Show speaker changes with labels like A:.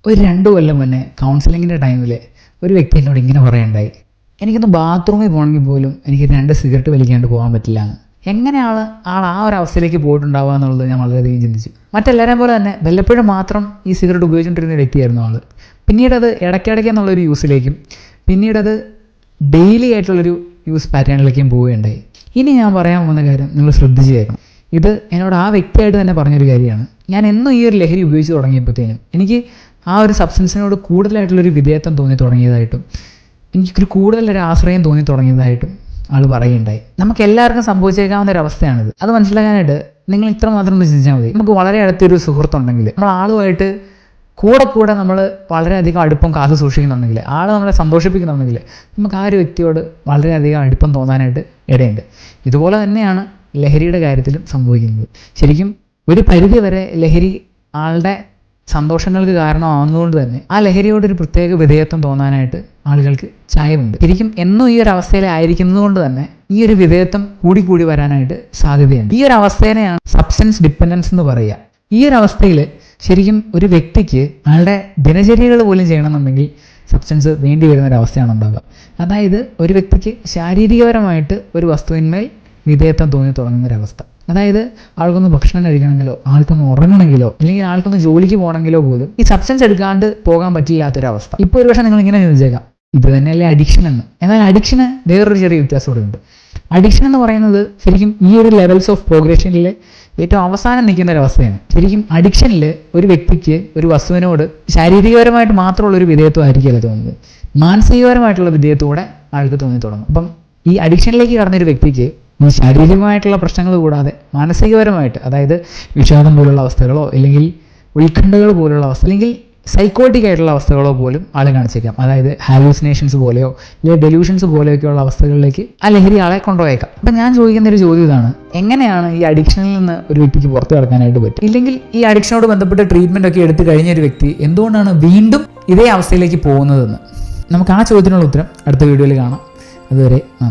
A: ഒരു 2 കൊല്ലം മുന്നേ കൗൺസിലിങ്ങിൻ്റെ ടൈമിൽ ഒരു വ്യക്തി എന്നോട് ഇങ്ങനെ പറയുണ്ടായി, എനിക്കൊന്ന് ബാത്റൂമിൽ പോകണമെങ്കിൽ പോലും എനിക്ക് 2 സിഗരറ്റ് വലിക്കാണ്ട് പോകാൻ പറ്റില്ല എന്ന്. എങ്ങനെയാണ് ആൾ ആ ഒരു അവസ്ഥയിലേക്ക് പോയിട്ടുണ്ടാവുക എന്നുള്ളത് ഞാൻ വളരെയധികം ചിന്തിച്ചു. മറ്റെല്ലാവരെയും പോലെ തന്നെ വല്ലപ്പോഴും മാത്രം ഈ സിഗരറ്റ് ഉപയോഗിച്ചുകൊണ്ടിരുന്ന വ്യക്തിയായിരുന്നു ആൾ. പിന്നീടത് ഇടയ്ക്കിടയ്ക്ക് എന്നുള്ളൊരു യൂസിലേക്കും പിന്നീടത് ഡെയിലി ആയിട്ടുള്ളൊരു യൂസ് പാറ്റേണിലേക്കും പോവുകയുണ്ടായി. ഇനി ഞാൻ പറയാൻ പോകുന്ന കാര്യം നിങ്ങൾ ശ്രദ്ധിച്ച് കേൾക്കണം. ഇത് എന്നോട് ആ വ്യക്തിയായിട്ട് തന്നെ പറഞ്ഞൊരു കാര്യമാണ്. ഞാൻ എന്നും ഈ ഒരു ലഹരി ഉപയോഗിച്ച് തുടങ്ങിയപ്പോഴത്തേനും എനിക്ക് ആ ഒരു സബ്സ്റ്റൻസിനോട് കൂടുതലായിട്ടുള്ളൊരു വിധേയത്വം തോന്നി തുടങ്ങിയതായിട്ടും എനിക്കൊരു കൂടുതലൊരു ആശ്രയം തോന്നി തുടങ്ങിയതായിട്ടും ആൾ പറയുകയുണ്ടായി. നമുക്ക് എല്ലാവർക്കും സംഭവിച്ചേക്കാവുന്ന ഒരു അവസ്ഥയാണിത്. അത് മനസ്സിലാക്കാനായിട്ട് നിങ്ങൾ ഇത്ര മാത്രം ഒന്ന് ചിന്തിച്ചാൽ മതി. നമുക്ക് വളരെ അടുത്തൊരു സുഹൃത്തുണ്ടെങ്കിൽ നമ്മൾ ആളുമായിട്ട് കൂടെ നമ്മൾ വളരെയധികം അടുപ്പം കാത്തു സൂക്ഷിക്കുന്നുണ്ടെങ്കിൽ, ആൾ നമ്മളെ സന്തോഷിപ്പിക്കുന്നുണ്ടെങ്കിൽ നമുക്ക് ആ ഒരു വ്യക്തിയോട് വളരെയധികം അടുപ്പം തോന്നാനായിട്ട് ഇടയുണ്ട്. ഇതുപോലെ തന്നെയാണ് ലഹരിയുടെ കാര്യത്തിലും സംഭവിക്കുന്നത്. ശരിക്കും ഒരു പരിധി വരെ ലഹരി ആളുടെ സന്തോഷങ്ങൾക്ക് കാരണമാകുന്നതുകൊണ്ട് തന്നെ ആ ലഹരിയോടൊരു പ്രത്യേക വിധേയത്വം തോന്നാനായിട്ട് ആളുകൾക്ക് ചായവുണ്ട്. ശരിക്കും എന്നും ഈ ഒരു അവസ്ഥയിലായിരിക്കുന്നത് കൊണ്ട് തന്നെ ഈ ഒരു വിധേയത്വം കൂടി വരാനായിട്ട് സാധ്യതയുണ്ട്. ഈ ഒരു അവസ്ഥേനെയാണ് സബ്സ്റ്റൻസ് ഡിപ്പെൻഡൻസ് എന്ന് പറയുക. ഈ ഒരു അവസ്ഥയിൽ ശരിക്കും ഒരു വ്യക്തിക്ക് ആളുടെ ദിനചര്യകൾ പോലും ചെയ്യണമെന്നുണ്ടെങ്കിൽ സബ്സ്റ്റൻസ് വേണ്ടി വരുന്നൊരവസ്ഥയാണ് ഉണ്ടാകുക. അതായത് ഒരു വ്യക്തിക്ക് ശാരീരികപരമായിട്ട് ഒരു വസ്തുവിന്മേൽ വിധേയത്വം തോന്നി തുടങ്ങുന്നൊരവസ്ഥ. അതായത് ആൾക്കൊന്ന് ഭക്ഷണം കഴിക്കണമെങ്കിലോ ആൾക്കൊന്ന് ഉറങ്ങണമെങ്കിലോ അല്ലെങ്കിൽ ആൾക്കൊന്ന് ജോലിക്ക് പോകണമെങ്കിലോ പോലും ഈ സബ്സ്റ്റൻസ് എടുക്കാണ്ട് പോകാൻ പറ്റില്ലാത്തൊരവസ്ഥ. ഇപ്പോൾ ഒരു പക്ഷേ നിങ്ങൾ ഇങ്ങനെ ചോദിച്ചേക്കാം, ഇത് തന്നെയല്ലേ അഡിക്ഷൻ എന്ന്. എന്നാൽ അഡിക്ഷന് വേറൊരു ചെറിയ വ്യത്യാസം കൂടെ ഉണ്ട്. അഡിക്ഷൻ എന്ന് പറയുന്നത് ശരിക്കും ഈ ഒരു ലെവൽസ് ഓഫ് പ്രോഗ്രഷനിൽ ഏറ്റവും അവസാനം നിൽക്കുന്ന ഒരവസ്ഥയാണ്. ശരിക്കും അഡിക്ഷനിൽ ഒരു വ്യക്തിക്ക് ഒരു വസ്തുവിനോട് ശാരീരികപരമായിട്ട് മാത്രമുള്ളൊരു വിധേയത്വം ആയിരിക്കില്ല തോന്നുന്നത്, മാനസികപരമായിട്ടുള്ള വിധേയത്തോടെ ആൾക്ക് തോന്നി തുടങ്ങും. അപ്പം ഈ അഡിക്ഷനിലേക്ക് കടന്നൊരു വ്യക്തിക്ക് ഈ ശാരീരികമായിട്ടുള്ള പ്രശ്നങ്ങൾ കൂടാതെ മാനസികപരമായിട്ട്, അതായത് വിഷാദം പോലുള്ള അവസ്ഥകളോ അല്ലെങ്കിൽ ഉത്കണ്ഠകൾ പോലുള്ള അവസ്ഥ അല്ലെങ്കിൽ സൈക്കോട്ടിക് ആയിട്ടുള്ള അവസ്ഥകളോ പോലും ആളെ കാണിച്ചേക്കാം. അതായത് ഹാലൂസിനേഷൻസ് പോലെയോ അല്ലെങ്കിൽ ഡെലൂഷൻസ് പോലെയൊക്കെയുള്ള അവസ്ഥകളിലേക്ക് ആ ലഹരി ആളെ കൊണ്ടുപോയേക്കാം. അപ്പം ഞാൻ ചോദിക്കുന്ന ഒരു ചോദ്യം ഇതാണ്, എങ്ങനെയാണ് ഈ അഡിക്ഷനിൽ നിന്ന് ഒരു വ്യക്തിക്ക് പുറത്തു കടക്കാനായിട്ട് പറ്റും? ഇല്ലെങ്കിൽ ഈ അഡിക്ഷനോട് ബന്ധപ്പെട്ട് ട്രീറ്റ്മെൻ്റ് ഒക്കെ എടുത്തു കഴിഞ്ഞ ഒരു വ്യക്തി എന്തുകൊണ്ടാണ് വീണ്ടും ഇതേ അവസ്ഥയിലേക്ക് പോകുന്നതെന്ന് നമുക്ക് ആ ചോദ്യത്തിനുള്ള ഉത്തരം അടുത്ത വീഡിയോയിൽ കാണാം. അതുവരെ നന്ദി.